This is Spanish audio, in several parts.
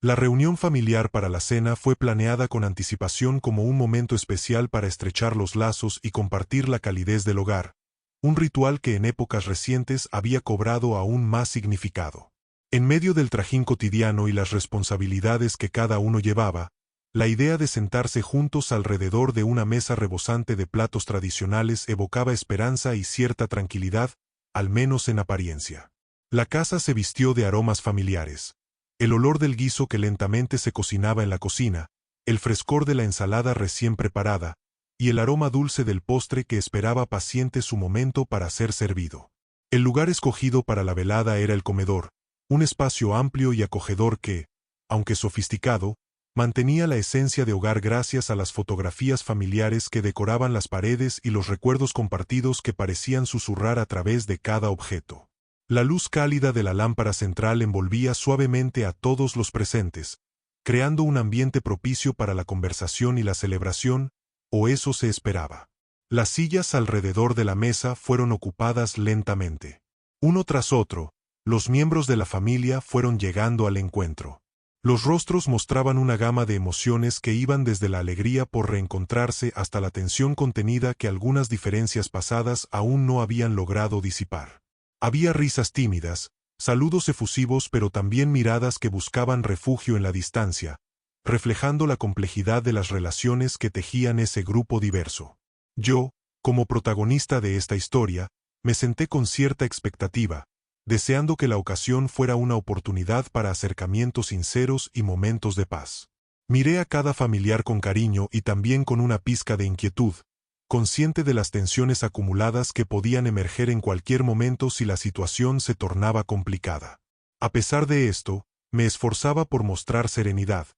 La reunión familiar para la cena fue planeada con anticipación como un momento especial para estrechar los lazos y compartir la calidez del hogar, un ritual que en épocas recientes había cobrado aún más significado. En medio del trajín cotidiano y las responsabilidades que cada uno llevaba, la idea de sentarse juntos alrededor de una mesa rebosante de platos tradicionales evocaba esperanza y cierta tranquilidad, al menos en apariencia. La casa se vistió de aromas familiares. El olor del guiso que lentamente se cocinaba en la cocina, el frescor de la ensalada recién preparada, y el aroma dulce del postre que esperaba paciente su momento para ser servido. El lugar escogido para la velada era el comedor, un espacio amplio y acogedor que, aunque sofisticado, mantenía la esencia de hogar gracias a las fotografías familiares que decoraban las paredes y los recuerdos compartidos que parecían susurrar a través de cada objeto. La luz cálida de la lámpara central envolvía suavemente a todos los presentes, creando un ambiente propicio para la conversación y la celebración, o eso se esperaba. Las sillas alrededor de la mesa fueron ocupadas lentamente. Uno tras otro, los miembros de la familia fueron llegando al encuentro. Los rostros mostraban una gama de emociones que iban desde la alegría por reencontrarse hasta la tensión contenida que algunas diferencias pasadas aún no habían logrado disipar. Había risas tímidas, saludos efusivos pero también miradas que buscaban refugio en la distancia, reflejando la complejidad de las relaciones que tejían ese grupo diverso. Yo, como protagonista de esta historia, me senté con cierta expectativa, deseando que la ocasión fuera una oportunidad para acercamientos sinceros y momentos de paz. Miré a cada familiar con cariño y también con una pizca de inquietud, consciente de las tensiones acumuladas que podían emerger en cualquier momento si la situación se tornaba complicada. A pesar de esto, me esforzaba por mostrar serenidad,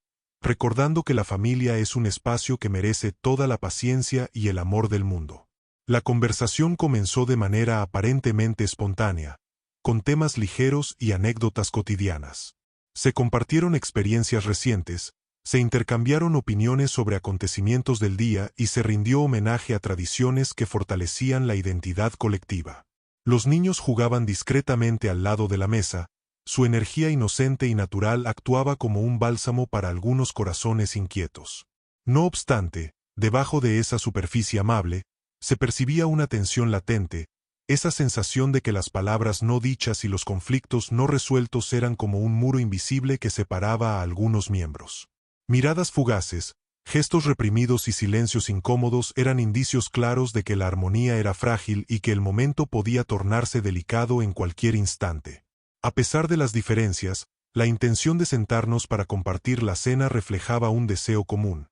recordando que la familia es un espacio que merece toda la paciencia y el amor del mundo. La conversación comenzó de manera aparentemente espontánea, con temas ligeros y anécdotas cotidianas. Se compartieron experiencias recientes, se intercambiaron opiniones sobre acontecimientos del día y se rindió homenaje a tradiciones que fortalecían la identidad colectiva. Los niños jugaban discretamente al lado de la mesa, su energía inocente y natural actuaba como un bálsamo para algunos corazones inquietos. No obstante, debajo de esa superficie amable, se percibía una tensión latente, esa sensación de que las palabras no dichas y los conflictos no resueltos eran como un muro invisible que separaba a algunos miembros. Miradas fugaces, gestos reprimidos y silencios incómodos eran indicios claros de que la armonía era frágil y que el momento podía tornarse delicado en cualquier instante. A pesar de las diferencias, la intención de sentarnos para compartir la cena reflejaba un deseo común: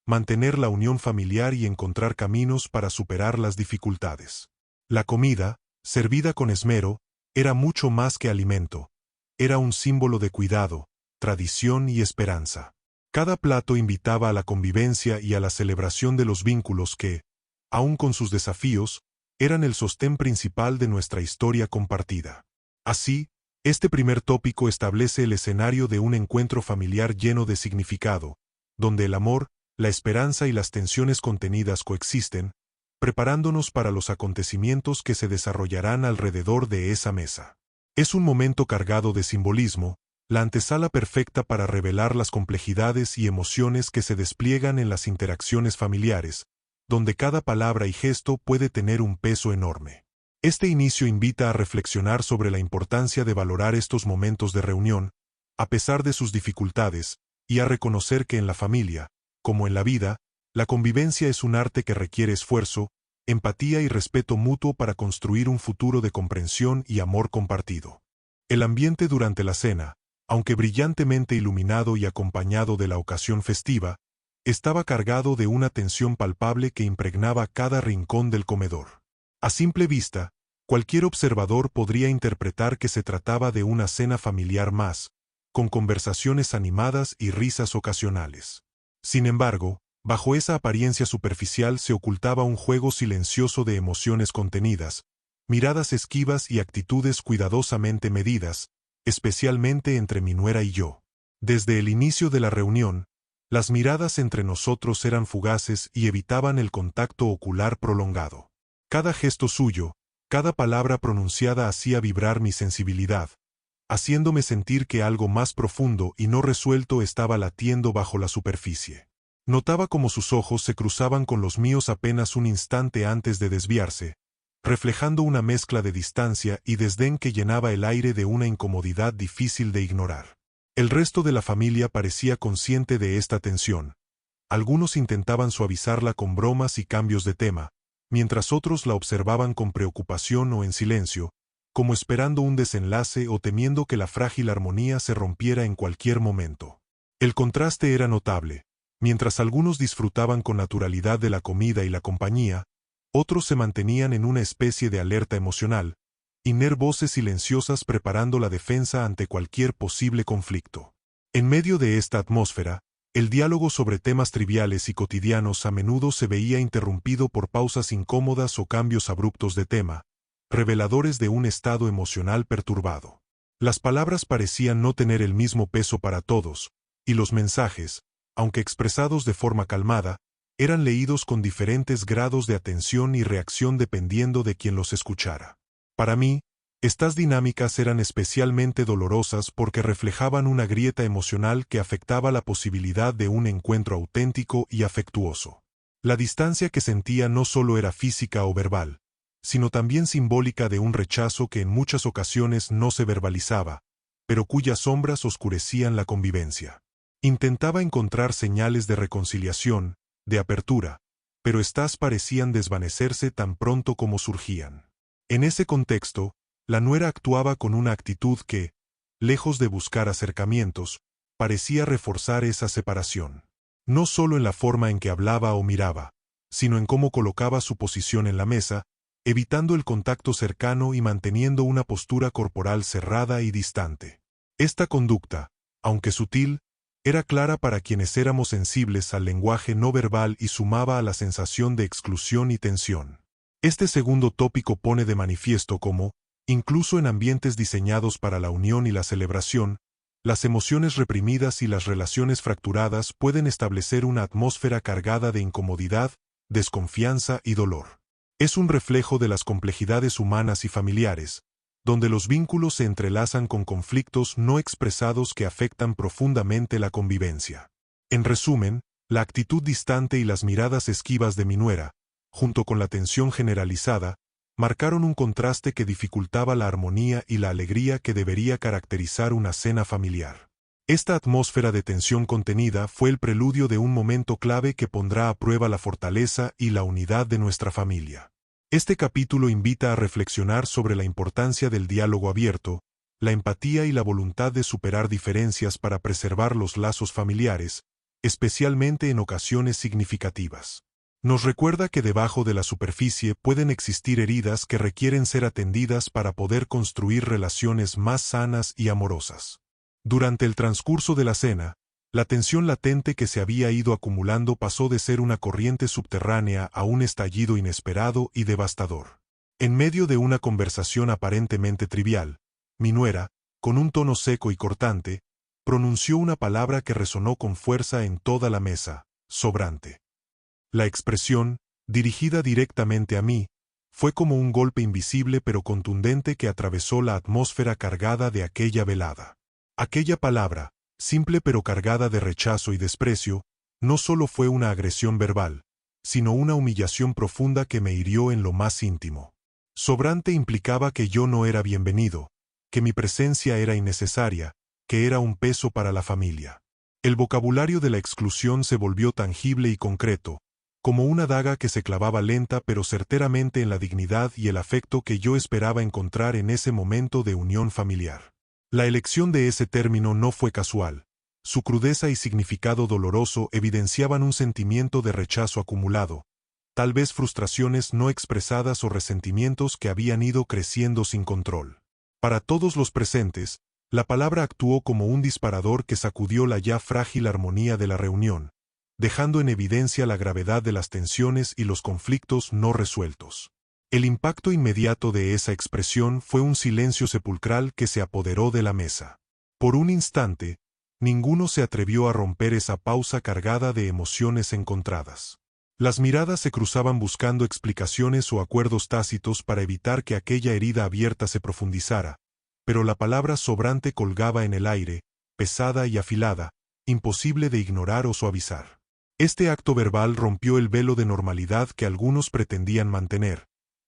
mantener la unión familiar y encontrar caminos para superar las dificultades. La comida, servida con esmero, era mucho más que alimento, era un símbolo de cuidado, tradición y esperanza. Cada plato invitaba a la convivencia y a la celebración de los vínculos que, aun con sus desafíos, eran el sostén principal de nuestra historia compartida. Así, este primer tópico establece el escenario de un encuentro familiar lleno de significado, donde el amor, la esperanza y las tensiones contenidas coexisten, preparándonos para los acontecimientos que se desarrollarán alrededor de esa mesa. Es un momento cargado de simbolismo, la antesala perfecta para revelar las complejidades y emociones que se despliegan en las interacciones familiares, donde cada palabra y gesto puede tener un peso enorme. Este inicio invita a reflexionar sobre la importancia de valorar estos momentos de reunión, a pesar de sus dificultades, y a reconocer que en la familia, como en la vida, la convivencia es un arte que requiere esfuerzo, empatía y respeto mutuo para construir un futuro de comprensión y amor compartido. El ambiente durante la cena, aunque brillantemente iluminado y acompañado de la ocasión festiva, estaba cargado de una tensión palpable que impregnaba cada rincón del comedor. A simple vista, cualquier observador podría interpretar que se trataba de una cena familiar más, con conversaciones animadas y risas ocasionales. Sin embargo, bajo esa apariencia superficial se ocultaba un juego silencioso de emociones contenidas, miradas esquivas y actitudes cuidadosamente medidas, especialmente entre mi nuera y yo. Desde el inicio de la reunión, las miradas entre nosotros eran fugaces y evitaban el contacto ocular prolongado. Cada gesto suyo, cada palabra pronunciada hacía vibrar mi sensibilidad, haciéndome sentir que algo más profundo y no resuelto estaba latiendo bajo la superficie. Notaba cómo sus ojos se cruzaban con los míos apenas un instante antes de desviarse, reflejando una mezcla de distancia y desdén que llenaba el aire de una incomodidad difícil de ignorar. El resto de la familia parecía consciente de esta tensión. Algunos intentaban suavizarla con bromas y cambios de tema, mientras otros la observaban con preocupación o en silencio, como esperando un desenlace o temiendo que la frágil armonía se rompiera en cualquier momento. El contraste era notable. Mientras algunos disfrutaban con naturalidad de la comida y la compañía, otros se mantenían en una especie de alerta emocional, voces silenciosas preparando la defensa ante cualquier posible conflicto. En medio de esta atmósfera, el diálogo sobre temas triviales y cotidianos a menudo se veía interrumpido por pausas incómodas o cambios abruptos de tema, reveladores de un estado emocional perturbado. Las palabras parecían no tener el mismo peso para todos, y los mensajes, aunque expresados de forma calmada, eran leídos con diferentes grados de atención y reacción dependiendo de quien los escuchara. Para mí, estas dinámicas eran especialmente dolorosas porque reflejaban una grieta emocional que afectaba la posibilidad de un encuentro auténtico y afectuoso. La distancia que sentía no solo era física o verbal, sino también simbólica de un rechazo que en muchas ocasiones no se verbalizaba, pero cuyas sombras oscurecían la convivencia. Intentaba encontrar señales de reconciliación, de apertura, pero éstas parecían desvanecerse tan pronto como surgían. En ese contexto, la nuera actuaba con una actitud que, lejos de buscar acercamientos, parecía reforzar esa separación. No solo en la forma en que hablaba o miraba, sino en cómo colocaba su posición en la mesa, evitando el contacto cercano y manteniendo una postura corporal cerrada y distante. Esta conducta, aunque sutil, era clara para quienes éramos sensibles al lenguaje no verbal y sumaba a la sensación de exclusión y tensión. Este segundo tópico pone de manifiesto cómo, incluso en ambientes diseñados para la unión y la celebración, las emociones reprimidas y las relaciones fracturadas pueden establecer una atmósfera cargada de incomodidad, desconfianza y dolor. Es un reflejo de las complejidades humanas y familiares, donde los vínculos se entrelazan con conflictos no expresados que afectan profundamente la convivencia. En resumen, la actitud distante y las miradas esquivas de mi nuera, junto con la tensión generalizada, marcaron un contraste que dificultaba la armonía y la alegría que debería caracterizar una cena familiar. Esta atmósfera de tensión contenida fue el preludio de un momento clave que pondrá a prueba la fortaleza y la unidad de nuestra familia. Este capítulo invita a reflexionar sobre la importancia del diálogo abierto, la empatía y la voluntad de superar diferencias para preservar los lazos familiares, especialmente en ocasiones significativas. Nos recuerda que debajo de la superficie pueden existir heridas que requieren ser atendidas para poder construir relaciones más sanas y amorosas. Durante el transcurso de la cena, la tensión latente que se había ido acumulando pasó de ser una corriente subterránea a un estallido inesperado y devastador. En medio de una conversación aparentemente trivial, mi nuera, con un tono seco y cortante, pronunció una palabra que resonó con fuerza en toda la mesa: sobrante. La expresión, dirigida directamente a mí, fue como un golpe invisible pero contundente que atravesó la atmósfera cargada de aquella velada. Aquella palabra, simple pero cargada de rechazo y desprecio, no solo fue una agresión verbal, sino una humillación profunda que me hirió en lo más íntimo. Sobrante implicaba que yo no era bienvenido, que mi presencia era innecesaria, que era un peso para la familia. El vocabulario de la exclusión se volvió tangible y concreto, como una daga que se clavaba lenta pero certeramente en la dignidad y el afecto que yo esperaba encontrar en ese momento de unión familiar. La elección de ese término no fue casual. Su crudeza y significado doloroso evidenciaban un sentimiento de rechazo acumulado, tal vez frustraciones no expresadas o resentimientos que habían ido creciendo sin control. Para todos los presentes, la palabra actuó como un disparador que sacudió la ya frágil armonía de la reunión, dejando en evidencia la gravedad de las tensiones y los conflictos no resueltos. El impacto inmediato de esa expresión fue un silencio sepulcral que se apoderó de la mesa. Por un instante, ninguno se atrevió a romper esa pausa cargada de emociones encontradas. Las miradas se cruzaban buscando explicaciones o acuerdos tácitos para evitar que aquella herida abierta se profundizara, pero la palabra sobrante colgaba en el aire, pesada y afilada, imposible de ignorar o suavizar. Este acto verbal rompió el velo de normalidad que algunos pretendían mantener,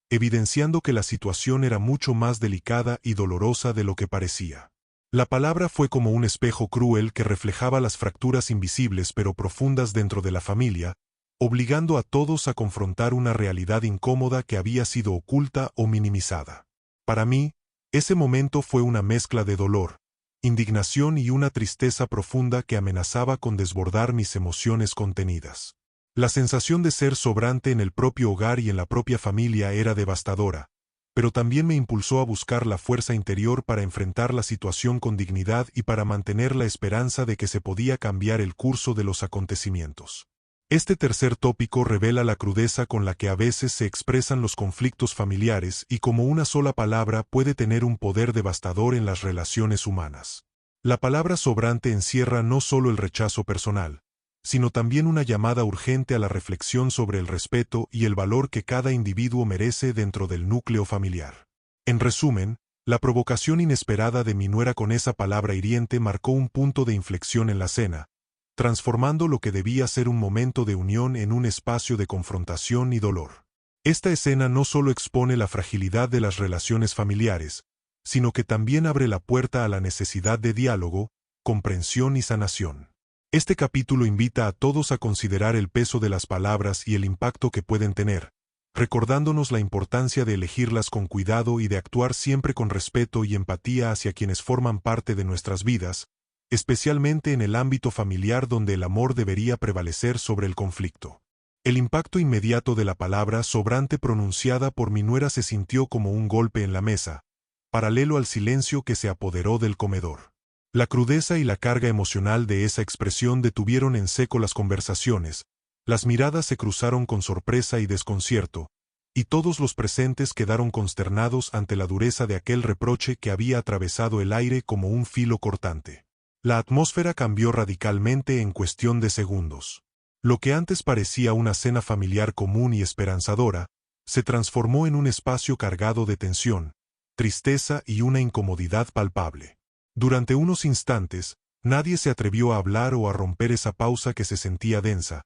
evidenciando que la situación era mucho más delicada y dolorosa de lo que parecía. La palabra fue como un espejo cruel que reflejaba las fracturas invisibles pero profundas dentro de la familia, obligando a todos a confrontar una realidad incómoda que había sido oculta o minimizada. Para mí, ese momento fue una mezcla de dolor, indignación y una tristeza profunda que amenazaba con desbordar mis emociones contenidas. La sensación de ser sobrante en el propio hogar y en la propia familia era devastadora, pero también me impulsó a buscar la fuerza interior para enfrentar la situación con dignidad y para mantener la esperanza de que se podía cambiar el curso de los acontecimientos. Este tercer tópico revela la crudeza con la que a veces se expresan los conflictos familiares y cómo una sola palabra puede tener un poder devastador en las relaciones humanas. La palabra sobrante encierra no solo el rechazo personal, sino también una llamada urgente a la reflexión sobre el respeto y el valor que cada individuo merece dentro del núcleo familiar. En resumen, la provocación inesperada de mi nuera con esa palabra hiriente marcó un punto de inflexión en la cena, transformando lo que debía ser un momento de unión en un espacio de confrontación y dolor. Esta escena no solo expone la fragilidad de las relaciones familiares, sino que también abre la puerta a la necesidad de diálogo, comprensión y sanación. Este capítulo invita a todos a considerar el peso de las palabras y el impacto que pueden tener, recordándonos la importancia de elegirlas con cuidado y de actuar siempre con respeto y empatía hacia quienes forman parte de nuestras vidas, especialmente en el ámbito familiar donde el amor debería prevalecer sobre el conflicto. El impacto inmediato de la palabra sobrante pronunciada por mi nuera se sintió como un golpe en la mesa, paralelo al silencio que se apoderó del comedor. La crudeza y la carga emocional de esa expresión detuvieron en seco las conversaciones, las miradas se cruzaron con sorpresa y desconcierto, y todos los presentes quedaron consternados ante la dureza de aquel reproche que había atravesado el aire como un filo cortante. La atmósfera cambió radicalmente en cuestión de segundos. Lo que antes parecía una cena familiar común y esperanzadora, se transformó en un espacio cargado de tensión, tristeza y una incomodidad palpable. Durante unos instantes, nadie se atrevió a hablar o a romper esa pausa que se sentía densa,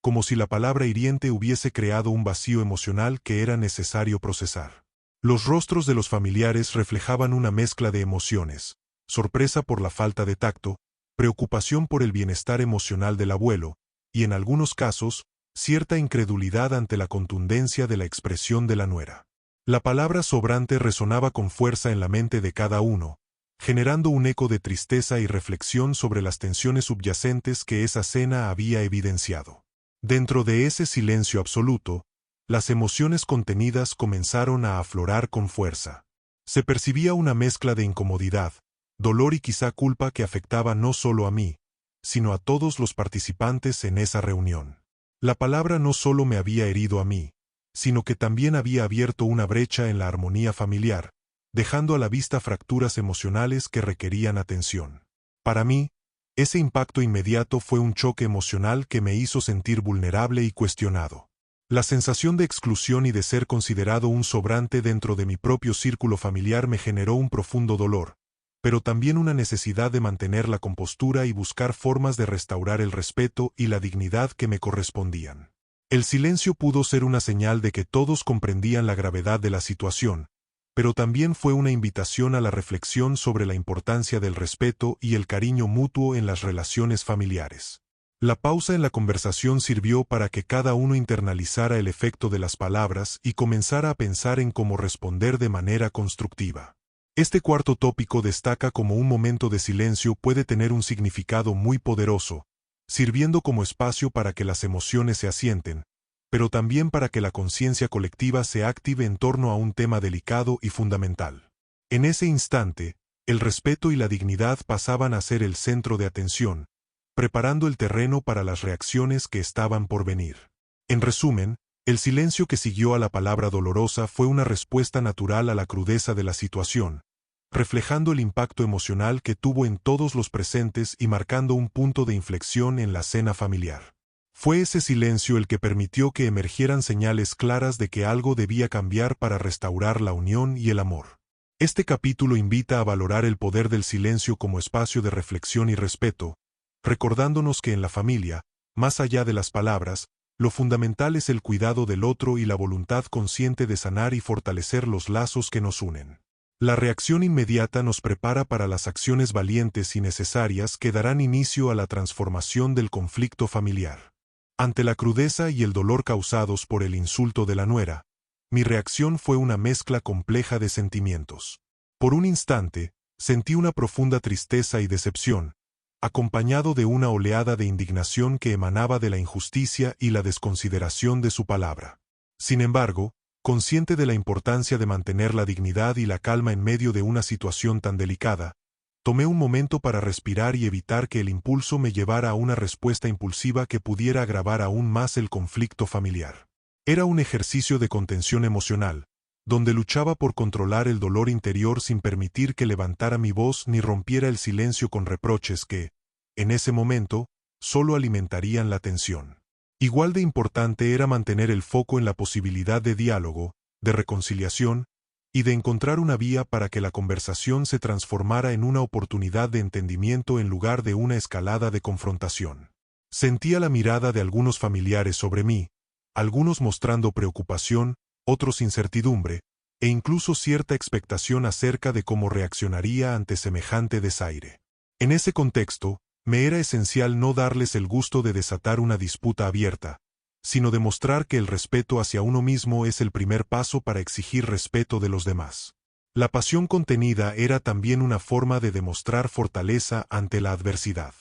como si la palabra hiriente hubiese creado un vacío emocional que era necesario procesar. Los rostros de los familiares reflejaban una mezcla de emociones: sorpresa por la falta de tacto, preocupación por el bienestar emocional del abuelo, y en algunos casos, cierta incredulidad ante la contundencia de la expresión de la nuera. La palabra sobrante resonaba con fuerza en la mente de cada uno, generando un eco de tristeza y reflexión sobre las tensiones subyacentes que esa cena había evidenciado. Dentro de ese silencio absoluto, las emociones contenidas comenzaron a aflorar con fuerza. Se percibía una mezcla de incomodidad, dolor y quizá culpa que afectaba no solo a mí, sino a todos los participantes en esa reunión. La palabra no solo me había herido a mí, sino que también había abierto una brecha en la armonía familiar, dejando a la vista fracturas emocionales que requerían atención. Para mí, ese impacto inmediato fue un choque emocional que me hizo sentir vulnerable y cuestionado. La sensación de exclusión y de ser considerado un sobrante dentro de mi propio círculo familiar me generó un profundo dolor, pero también una necesidad de mantener la compostura y buscar formas de restaurar el respeto y la dignidad que me correspondían. El silencio pudo ser una señal de que todos comprendían la gravedad de la situación, pero también fue una invitación a la reflexión sobre la importancia del respeto y el cariño mutuo en las relaciones familiares. La pausa en la conversación sirvió para que cada uno internalizara el efecto de las palabras y comenzara a pensar en cómo responder de manera constructiva. Este cuarto tópico destaca cómo un momento de silencio puede tener un significado muy poderoso, sirviendo como espacio para que las emociones se asienten, pero también para que la conciencia colectiva se active en torno a un tema delicado y fundamental. En ese instante, el respeto y la dignidad pasaban a ser el centro de atención, preparando el terreno para las reacciones que estaban por venir. En resumen, el silencio que siguió a la palabra dolorosa fue una respuesta natural a la crudeza de la situación, reflejando el impacto emocional que tuvo en todos los presentes y marcando un punto de inflexión en la cena familiar. Fue ese silencio el que permitió que emergieran señales claras de que algo debía cambiar para restaurar la unión y el amor. Este capítulo invita a valorar el poder del silencio como espacio de reflexión y respeto, recordándonos que en la familia, más allá de las palabras, lo fundamental es el cuidado del otro y la voluntad consciente de sanar y fortalecer los lazos que nos unen. La reacción inmediata nos prepara para las acciones valientes y necesarias que darán inicio a la transformación del conflicto familiar. Ante la crudeza y el dolor causados por el insulto de la nuera, mi reacción fue una mezcla compleja de sentimientos. Por un instante, sentí una profunda tristeza y decepción, acompañado de una oleada de indignación que emanaba de la injusticia y la desconsideración de su palabra. Sin embargo, consciente de la importancia de mantener la dignidad y la calma en medio de una situación tan delicada, tomé un momento para respirar y evitar que el impulso me llevara a una respuesta impulsiva que pudiera agravar aún más el conflicto familiar. Era un ejercicio de contención emocional, donde luchaba por controlar el dolor interior sin permitir que levantara mi voz ni rompiera el silencio con reproches que, en ese momento, solo alimentarían la tensión. Igual de importante era mantener el foco en la posibilidad de diálogo, de reconciliación, y de encontrar una vía para que la conversación se transformara en una oportunidad de entendimiento en lugar de una escalada de confrontación. Sentía la mirada de algunos familiares sobre mí, algunos mostrando preocupación, otros incertidumbre, e incluso cierta expectación acerca de cómo reaccionaría ante semejante desaire. En ese contexto, me era esencial no darles el gusto de desatar una disputa abierta, sino demostrar que el respeto hacia uno mismo es el primer paso para exigir respeto de los demás. La pasión contenida era también una forma de demostrar fortaleza ante la adversidad.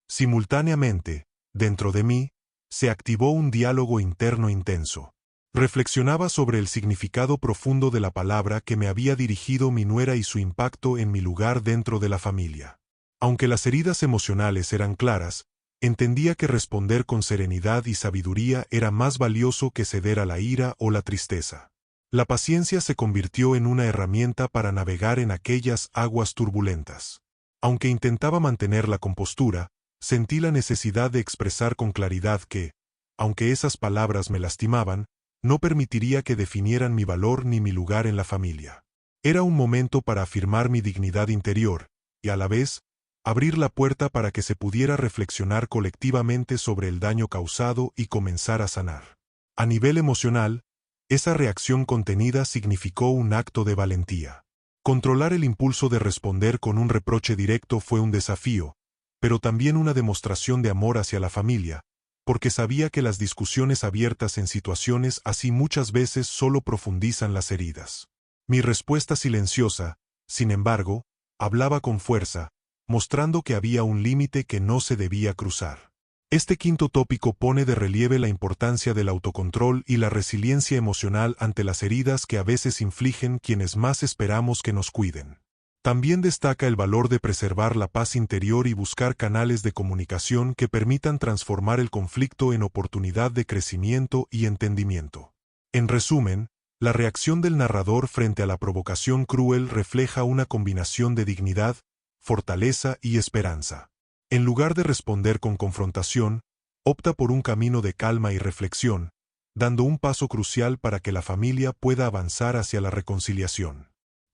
Simultáneamente, dentro de mí, se activó un diálogo interno intenso. Reflexionaba sobre el significado profundo de la palabra que me había dirigido mi nuera y su impacto en mi lugar dentro de la familia. Aunque las heridas emocionales eran claras, entendía que responder con serenidad y sabiduría era más valioso que ceder a la ira o la tristeza. La paciencia se convirtió en una herramienta para navegar en aquellas aguas turbulentas. Aunque intentaba mantener la compostura, sentí la necesidad de expresar con claridad que, aunque esas palabras me lastimaban, no permitiría que definieran mi valor ni mi lugar en la familia. Era un momento para afirmar mi dignidad interior, y a la vez, abrir la puerta para que se pudiera reflexionar colectivamente sobre el daño causado y comenzar a sanar. A nivel emocional, esa reacción contenida significó un acto de valentía. Controlar el impulso de responder con un reproche directo fue un desafío, pero también una demostración de amor hacia la familia, porque sabía que las discusiones abiertas en situaciones así muchas veces solo profundizan las heridas. Mi respuesta silenciosa, sin embargo, hablaba con fuerza, mostrando que había un límite que no se debía cruzar. Este quinto tópico pone de relieve la importancia del autocontrol y la resiliencia emocional ante las heridas que a veces infligen quienes más esperamos que nos cuiden. También destaca el valor de preservar la paz interior y buscar canales de comunicación que permitan transformar el conflicto en oportunidad de crecimiento y entendimiento. En resumen, la reacción del narrador frente a la provocación cruel refleja una combinación de dignidad, fortaleza y esperanza. En lugar de responder con confrontación, opta por un camino de calma y reflexión, dando un paso crucial para que la familia pueda avanzar hacia la reconciliación.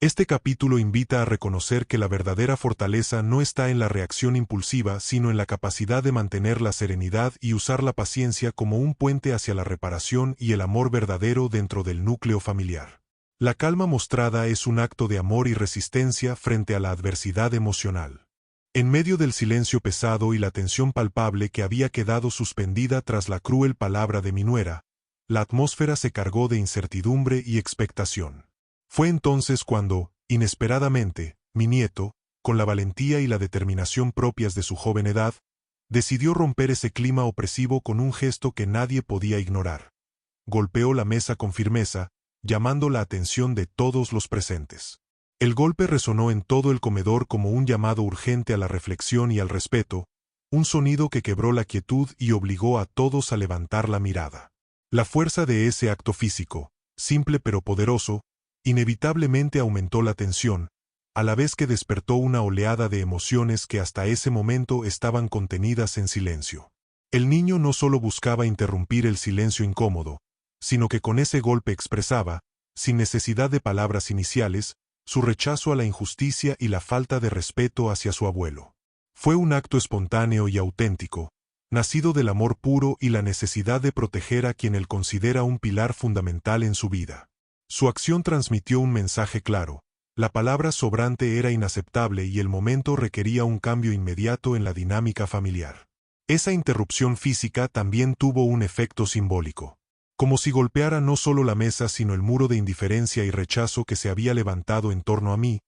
Este capítulo invita a reconocer que la verdadera fortaleza no está en la reacción impulsiva, sino en la capacidad de mantener la serenidad y usar la paciencia como un puente hacia la reparación y el amor verdadero dentro del núcleo familiar. La calma mostrada es un acto de amor y resistencia frente a la adversidad emocional. En medio del silencio pesado y la tensión palpable que había quedado suspendida tras la cruel palabra de mi nuera, la atmósfera se cargó de incertidumbre y expectación. Fue entonces cuando, inesperadamente, mi nieto, con la valentía y la determinación propias de su joven edad, decidió romper ese clima opresivo con un gesto que nadie podía ignorar. Golpeó la mesa con firmeza, llamando la atención de todos los presentes. El golpe resonó en todo el comedor como un llamado urgente a la reflexión y al respeto, un sonido que quebró la quietud y obligó a todos a levantar la mirada. La fuerza de ese acto físico, simple pero poderoso, inevitablemente aumentó la tensión, a la vez que despertó una oleada de emociones que hasta ese momento estaban contenidas en silencio. El niño no solo buscaba interrumpir el silencio incómodo, sino que con ese golpe expresaba, sin necesidad de palabras iniciales, su rechazo a la injusticia y la falta de respeto hacia su abuelo. Fue un acto espontáneo y auténtico, nacido del amor puro y la necesidad de proteger a quien él considera un pilar fundamental en su vida. Su acción transmitió un mensaje claro: la palabra sobrante era inaceptable y el momento requería un cambio inmediato en la dinámica familiar. Esa interrupción física también tuvo un efecto simbólico. Como si golpeara no solo la mesa sino el muro de indiferencia y rechazo que se había levantado en torno a mí,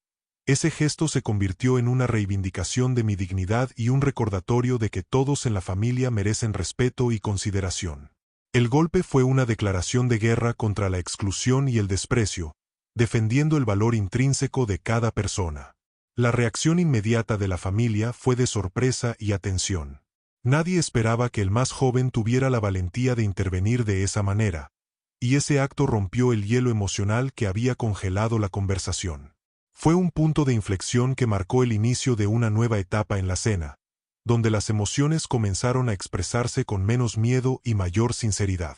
ese gesto se convirtió en una reivindicación de mi dignidad y un recordatorio de que todos en la familia merecen respeto y consideración. El golpe fue una declaración de guerra contra la exclusión y el desprecio, defendiendo el valor intrínseco de cada persona. La reacción inmediata de la familia fue de sorpresa y atención. Nadie esperaba que el más joven tuviera la valentía de intervenir de esa manera, y ese acto rompió el hielo emocional que había congelado la conversación. Fue un punto de inflexión que marcó el inicio de una nueva etapa en la cena, donde las emociones comenzaron a expresarse con menos miedo y mayor sinceridad.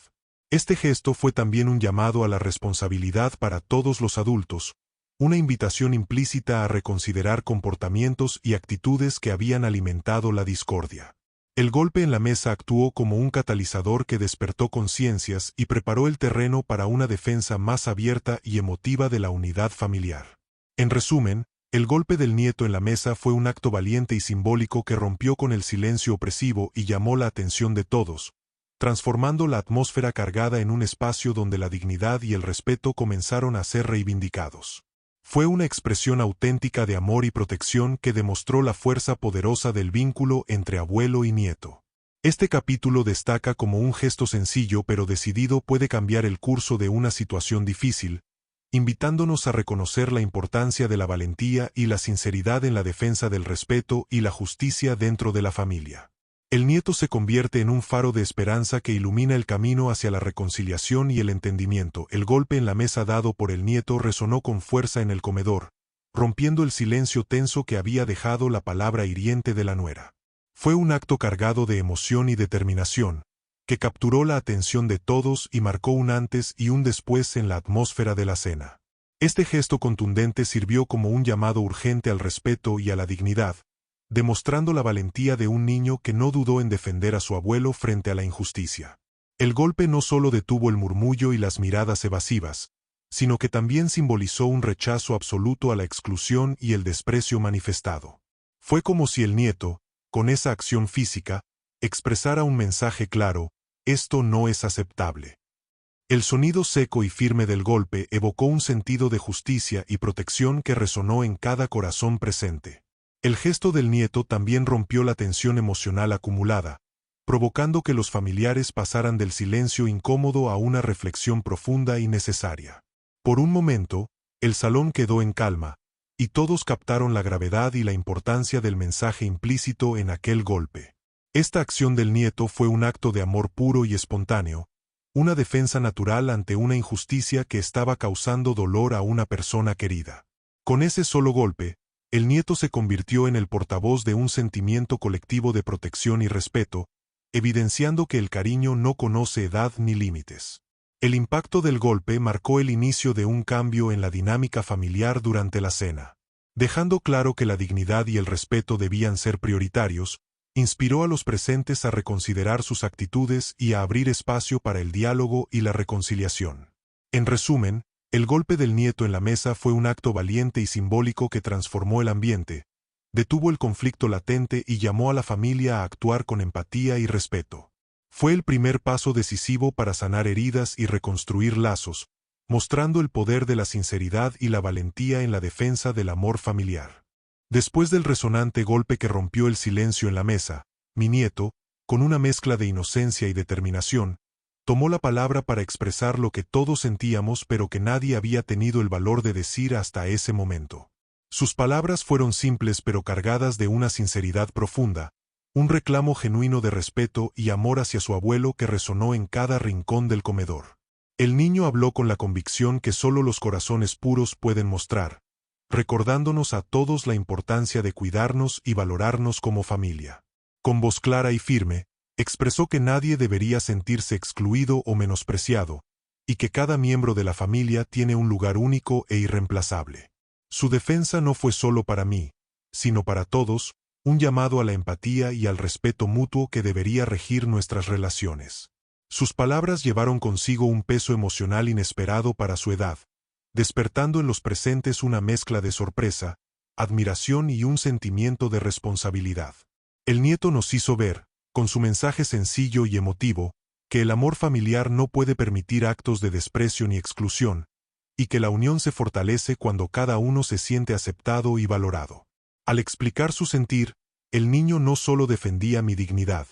Este gesto fue también un llamado a la responsabilidad para todos los adultos, una invitación implícita a reconsiderar comportamientos y actitudes que habían alimentado la discordia. El golpe en la mesa actuó como un catalizador que despertó conciencias y preparó el terreno para una defensa más abierta y emotiva de la unidad familiar. En resumen, el golpe del nieto en la mesa fue un acto valiente y simbólico que rompió con el silencio opresivo y llamó la atención de todos, transformando la atmósfera cargada en un espacio donde la dignidad y el respeto comenzaron a ser reivindicados. Fue una expresión auténtica de amor y protección que demostró la fuerza poderosa del vínculo entre abuelo y nieto. Este capítulo destaca como un gesto sencillo pero decidido puede cambiar el curso de una situación difícil, invitándonos a reconocer la importancia de la valentía y la sinceridad en la defensa del respeto y la justicia dentro de la familia. El nieto se convierte en un faro de esperanza que ilumina el camino hacia la reconciliación y el entendimiento. El golpe en la mesa dado por el nieto resonó con fuerza en el comedor, rompiendo el silencio tenso que había dejado la palabra hiriente de la nuera. Fue un acto cargado de emoción y determinación, que capturó la atención de todos y marcó un antes y un después en la atmósfera de la cena. Este gesto contundente sirvió como un llamado urgente al respeto y a la dignidad, demostrando la valentía de un niño que no dudó en defender a su abuelo frente a la injusticia. El golpe no solo detuvo el murmullo y las miradas evasivas, sino que también simbolizó un rechazo absoluto a la exclusión y el desprecio manifestado. Fue como si el nieto, con esa acción física, expresara un mensaje claro: esto no es aceptable. El sonido seco y firme del golpe evocó un sentido de justicia y protección que resonó en cada corazón presente. El gesto del nieto también rompió la tensión emocional acumulada, provocando que los familiares pasaran del silencio incómodo a una reflexión profunda y necesaria. Por un momento, el salón quedó en calma, y todos captaron la gravedad y la importancia del mensaje implícito en aquel golpe. Esta acción del nieto fue un acto de amor puro y espontáneo, una defensa natural ante una injusticia que estaba causando dolor a una persona querida. Con ese solo golpe, el nieto se convirtió en el portavoz de un sentimiento colectivo de protección y respeto, evidenciando que el cariño no conoce edad ni límites. El impacto del golpe marcó el inicio de un cambio en la dinámica familiar durante la cena. Dejando claro que la dignidad y el respeto debían ser prioritarios, inspiró a los presentes a reconsiderar sus actitudes y a abrir espacio para el diálogo y la reconciliación. En resumen, el golpe del nieto en la mesa fue un acto valiente y simbólico que transformó el ambiente, detuvo el conflicto latente y llamó a la familia a actuar con empatía y respeto. Fue el primer paso decisivo para sanar heridas y reconstruir lazos, mostrando el poder de la sinceridad y la valentía en la defensa del amor familiar. Después del resonante golpe que rompió el silencio en la mesa, mi nieto, con una mezcla de inocencia y determinación, tomó la palabra para expresar lo que todos sentíamos pero que nadie había tenido el valor de decir hasta ese momento. Sus palabras fueron simples pero cargadas de una sinceridad profunda, un reclamo genuino de respeto y amor hacia su abuelo que resonó en cada rincón del comedor. El niño habló con la convicción que solo los corazones puros pueden mostrar, recordándonos a todos la importancia de cuidarnos y valorarnos como familia. Con voz clara y firme, expresó que nadie debería sentirse excluido o menospreciado, y que cada miembro de la familia tiene un lugar único e irreemplazable. Su defensa no fue solo para mí, sino para todos, un llamado a la empatía y al respeto mutuo que debería regir nuestras relaciones. Sus palabras llevaron consigo un peso emocional inesperado para su edad, despertando en los presentes una mezcla de sorpresa, admiración y un sentimiento de responsabilidad. El nieto nos hizo ver, con su mensaje sencillo y emotivo, que el amor familiar no puede permitir actos de desprecio ni exclusión, y que la unión se fortalece cuando cada uno se siente aceptado y valorado. Al explicar su sentir, el niño no solo defendía mi dignidad,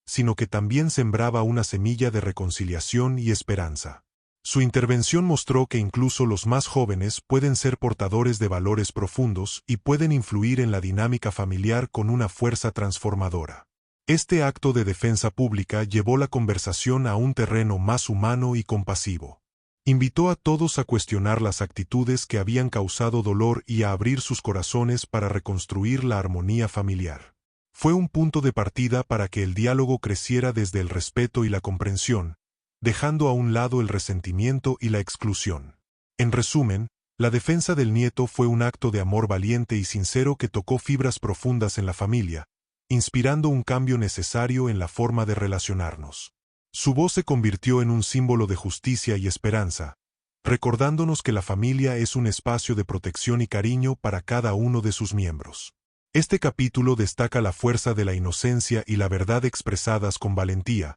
sino que también sembraba una semilla de reconciliación y esperanza. Su intervención mostró que incluso los más jóvenes pueden ser portadores de valores profundos y pueden influir en la dinámica familiar con una fuerza transformadora. Este acto de defensa pública llevó la conversación a un terreno más humano y compasivo. Invitó a todos a cuestionar las actitudes que habían causado dolor y a abrir sus corazones para reconstruir la armonía familiar. Fue un punto de partida para que el diálogo creciera desde el respeto y la comprensión, dejando a un lado el resentimiento y la exclusión. En resumen, la defensa del nieto fue un acto de amor valiente y sincero que tocó fibras profundas en la familia, inspirando un cambio necesario en la forma de relacionarnos. Su voz se convirtió en un símbolo de justicia y esperanza, recordándonos que la familia es un espacio de protección y cariño para cada uno de sus miembros. Este capítulo destaca la fuerza de la inocencia y la verdad expresadas con valentía,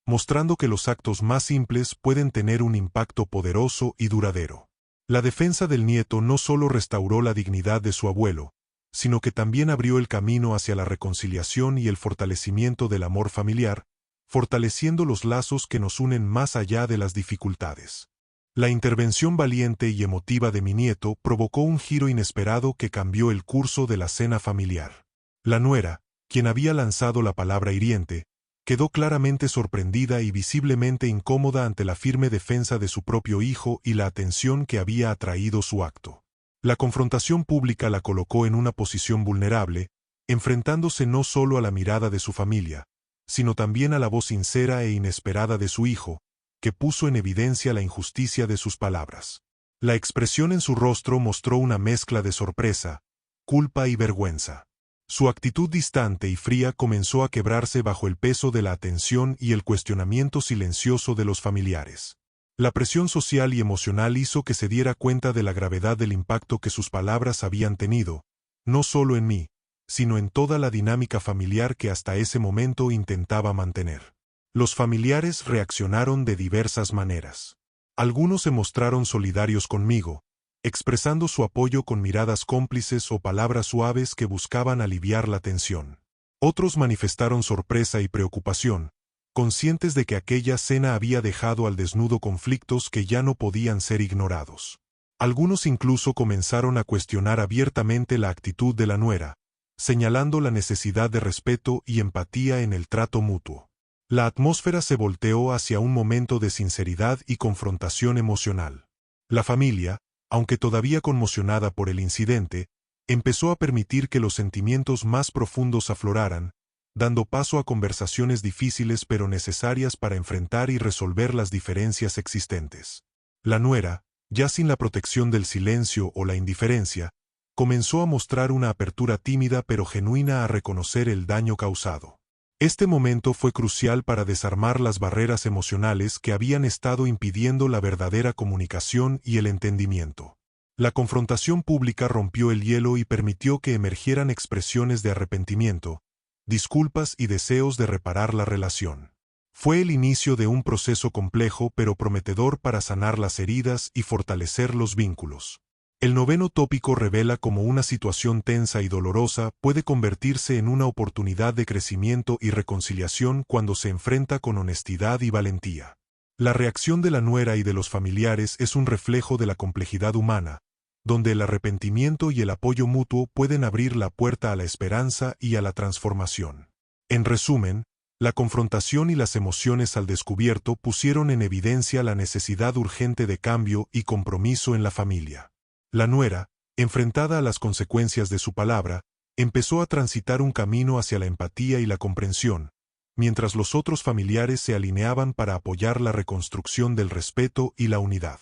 mostrando que los actos más simples pueden tener un impacto poderoso y duradero. La defensa del nieto no solo restauró la dignidad de su abuelo, sino que también abrió el camino hacia la reconciliación y el fortalecimiento del amor familiar, fortaleciendo los lazos que nos unen más allá de las dificultades. La intervención valiente y emotiva de mi nieto provocó un giro inesperado que cambió el curso de la cena familiar. La nuera, quien había lanzado la palabra hiriente, quedó claramente sorprendida y visiblemente incómoda ante la firme defensa de su propio hijo y la atención que había atraído su acto. La confrontación pública la colocó en una posición vulnerable, enfrentándose no solo a la mirada de su familia, sino también a la voz sincera e inesperada de su hijo, que puso en evidencia la injusticia de sus palabras. La expresión en su rostro mostró una mezcla de sorpresa, culpa y vergüenza. Su actitud distante y fría comenzó a quebrarse bajo el peso de la atención y el cuestionamiento silencioso de los familiares. La presión social y emocional hizo que se diera cuenta de la gravedad del impacto que sus palabras habían tenido, no solo en mí, sino en toda la dinámica familiar que hasta ese momento intentaba mantener. Los familiares reaccionaron de diversas maneras. Algunos se mostraron solidarios conmigo, expresando su apoyo con miradas cómplices o palabras suaves que buscaban aliviar la tensión. Otros manifestaron sorpresa y preocupación, conscientes de que aquella cena había dejado al desnudo conflictos que ya no podían ser ignorados. Algunos incluso comenzaron a cuestionar abiertamente la actitud de la nuera, señalando la necesidad de respeto y empatía en el trato mutuo. La atmósfera se volteó hacia un momento de sinceridad y confrontación emocional. La familia, aunque todavía conmocionada por el incidente, empezó a permitir que los sentimientos más profundos afloraran, dando paso a conversaciones difíciles pero necesarias para enfrentar y resolver las diferencias existentes. La nuera, ya sin la protección del silencio o la indiferencia, comenzó a mostrar una apertura tímida pero genuina a reconocer el daño causado. Este momento fue crucial para desarmar las barreras emocionales que habían estado impidiendo la verdadera comunicación y el entendimiento. La confrontación pública rompió el hielo y permitió que emergieran expresiones de arrepentimiento, disculpas y deseos de reparar la relación. Fue el inicio de un proceso complejo pero prometedor para sanar las heridas y fortalecer los vínculos. El noveno tópico revela cómo una situación tensa y dolorosa puede convertirse en una oportunidad de crecimiento y reconciliación cuando se enfrenta con honestidad y valentía. La reacción de la nuera y de los familiares es un reflejo de la complejidad humana, donde el arrepentimiento y el apoyo mutuo pueden abrir la puerta a la esperanza y a la transformación. En resumen, la confrontación y las emociones al descubierto pusieron en evidencia la necesidad urgente de cambio y compromiso en la familia. La nuera, enfrentada a las consecuencias de su palabra, empezó a transitar un camino hacia la empatía y la comprensión, mientras los otros familiares se alineaban para apoyar la reconstrucción del respeto y la unidad.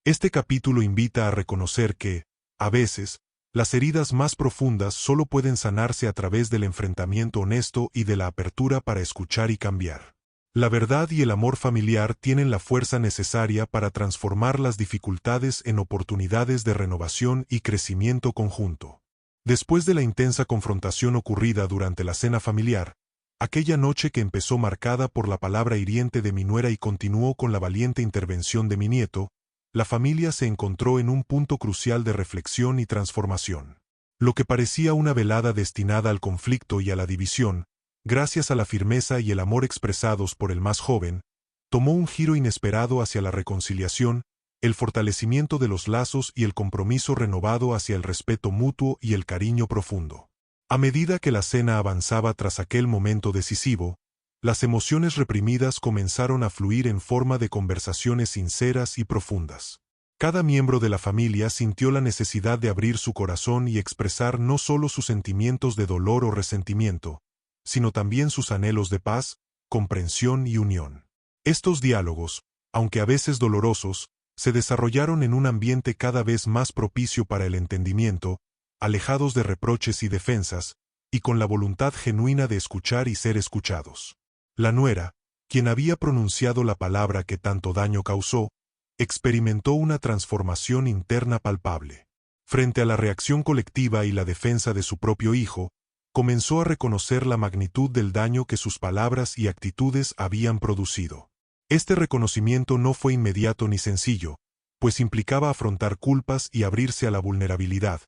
Este capítulo invita a reconocer que, A veces, las heridas más profundas solo pueden sanarse a través del enfrentamiento honesto y de la apertura para escuchar y cambiar. La verdad y el amor familiar tienen la fuerza necesaria para transformar las dificultades en oportunidades de renovación y crecimiento conjunto. Después de la intensa confrontación ocurrida durante la cena familiar, aquella noche que empezó marcada por la palabra hiriente de mi nuera y continuó con la valiente intervención de mi nieto, la familia se encontró en un punto crucial de reflexión y transformación. Lo que parecía una velada destinada al conflicto y a la división, gracias a la firmeza y el amor expresados por el más joven, tomó un giro inesperado hacia la reconciliación, el fortalecimiento de los lazos y el compromiso renovado hacia el respeto mutuo y el cariño profundo. A medida que la cena avanzaba tras aquel momento decisivo, las emociones reprimidas comenzaron a fluir en forma de conversaciones sinceras y profundas. Cada miembro de la familia sintió la necesidad de abrir su corazón y expresar no solo sus sentimientos de dolor o resentimiento, sino también sus anhelos de paz, comprensión y unión. Estos diálogos, aunque a veces dolorosos, se desarrollaron en un ambiente cada vez más propicio para el entendimiento, alejados de reproches y defensas, y con la voluntad genuina de escuchar y ser escuchados. La nuera, quien había pronunciado la palabra que tanto daño causó, experimentó una transformación interna palpable. Frente a la reacción colectiva y la defensa de su propio hijo, comenzó a reconocer la magnitud del daño que sus palabras y actitudes habían producido. Este reconocimiento no fue inmediato ni sencillo, pues implicaba afrontar culpas y abrirse a la vulnerabilidad,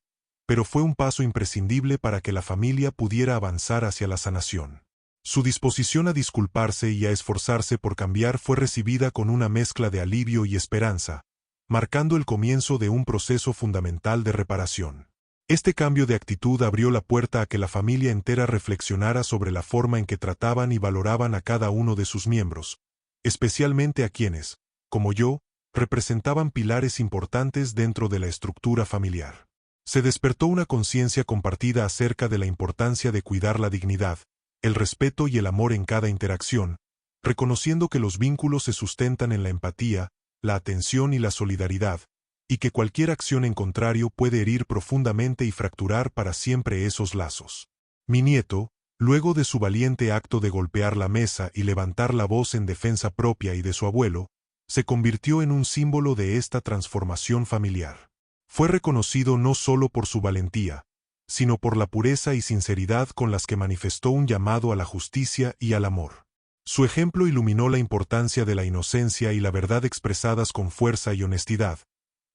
pero fue un paso imprescindible para que la familia pudiera avanzar hacia la sanación. Su disposición a disculparse y a esforzarse por cambiar fue recibida con una mezcla de alivio y esperanza, marcando el comienzo de un proceso fundamental de reparación. Este cambio de actitud abrió la puerta a que la familia entera reflexionara sobre la forma en que trataban y valoraban a cada uno de sus miembros, especialmente a quienes, como yo, representaban pilares importantes dentro de la estructura familiar. Se despertó una conciencia compartida acerca de la importancia de cuidar la dignidad, el respeto y el amor en cada interacción, reconociendo que los vínculos se sustentan en la empatía, la atención y la solidaridad, y que cualquier acción en contrario puede herir profundamente y fracturar para siempre esos lazos. Mi nieto, luego de su valiente acto de golpear la mesa y levantar la voz en defensa propia y de su abuelo, se convirtió en un símbolo de esta transformación familiar. Fue reconocido no solo por su valentía, sino por la pureza y sinceridad con las que manifestó un llamado a la justicia y al amor. Su ejemplo iluminó la importancia de la inocencia y la verdad expresadas con fuerza y honestidad,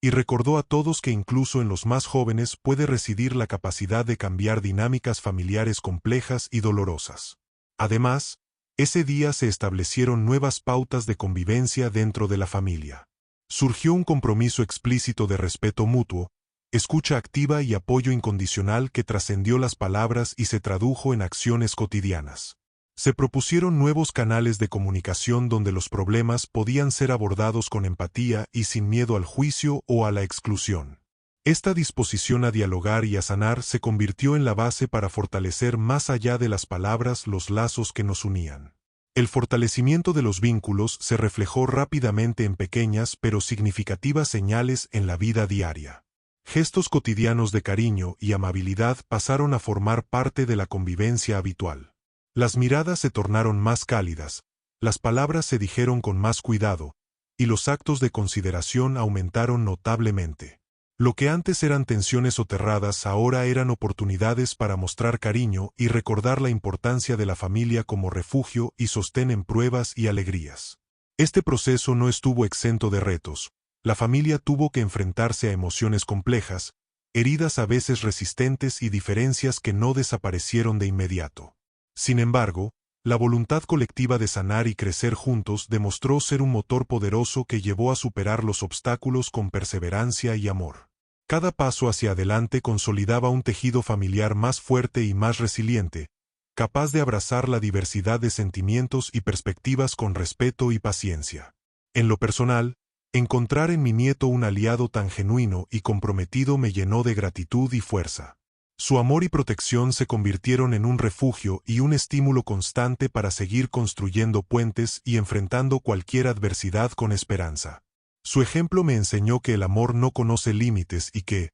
y recordó a todos que incluso en los más jóvenes puede residir la capacidad de cambiar dinámicas familiares complejas y dolorosas. Además, ese día se establecieron nuevas pautas de convivencia dentro de la familia. Surgió un compromiso explícito de respeto mutuo, escucha activa y apoyo incondicional que trascendió las palabras y se tradujo en acciones cotidianas. Se propusieron nuevos canales de comunicación donde los problemas podían ser abordados con empatía y sin miedo al juicio o a la exclusión. Esta disposición a dialogar y a sanar se convirtió en la base para fortalecer más allá de las palabras los lazos que nos unían. El fortalecimiento de los vínculos se reflejó rápidamente en pequeñas pero significativas señales en la vida diaria. Gestos cotidianos de cariño y amabilidad pasaron a formar parte de la convivencia habitual. Las miradas se tornaron más cálidas, las palabras se dijeron con más cuidado, y los actos de consideración aumentaron notablemente. Lo que antes eran tensiones soterradas ahora eran oportunidades para mostrar cariño y recordar la importancia de la familia como refugio y sostén en pruebas y alegrías. Este proceso no estuvo exento de retos. La familia tuvo que enfrentarse a emociones complejas, heridas a veces resistentes y diferencias que no desaparecieron de inmediato. Sin embargo, la voluntad colectiva de sanar y crecer juntos demostró ser un motor poderoso que llevó a superar los obstáculos con perseverancia y amor. Cada paso hacia adelante consolidaba un tejido familiar más fuerte y más resiliente, capaz de abrazar la diversidad de sentimientos y perspectivas con respeto y paciencia. En lo personal, encontrar en mi nieto un aliado tan genuino y comprometido me llenó de gratitud y fuerza. Su amor y protección se convirtieron en un refugio y un estímulo constante para seguir construyendo puentes y enfrentando cualquier adversidad con esperanza. Su ejemplo me enseñó que el amor no conoce límites y que,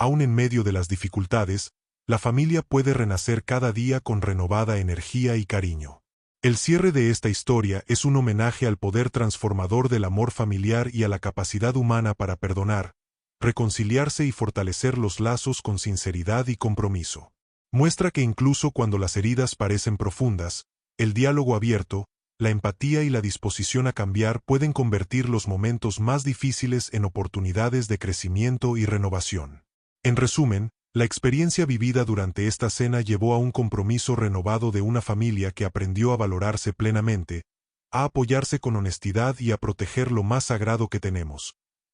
Aún en medio de las dificultades, la familia puede renacer cada día con renovada energía y cariño. El cierre de esta historia es un homenaje al poder transformador del amor familiar y a la capacidad humana para perdonar, reconciliarse y fortalecer los lazos con sinceridad y compromiso. Muestra que incluso cuando las heridas parecen profundas, el diálogo abierto, la empatía y la disposición a cambiar pueden convertir los momentos más difíciles en oportunidades de crecimiento y renovación. En resumen, la experiencia vivida durante esta cena llevó a un compromiso renovado de una familia que aprendió a valorarse plenamente, a apoyarse con honestidad y a proteger lo más sagrado que tenemos,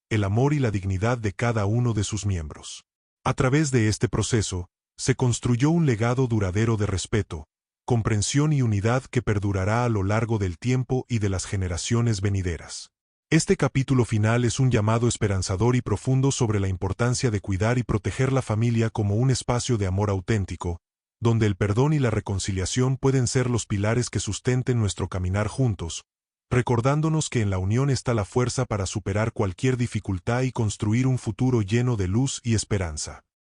el amor y la dignidad de cada uno de sus miembros. A través de este proceso, se construyó un legado duradero de respeto, comprensión y unidad que perdurará a lo largo del tiempo y de las generaciones venideras. Este capítulo final es un llamado esperanzador y profundo sobre la importancia de cuidar y proteger la familia como un espacio de amor auténtico, donde el perdón y la reconciliación pueden ser los pilares que sustenten nuestro caminar juntos, recordándonos que en la unión está la fuerza para superar cualquier dificultad y construir un futuro lleno de luz y esperanza.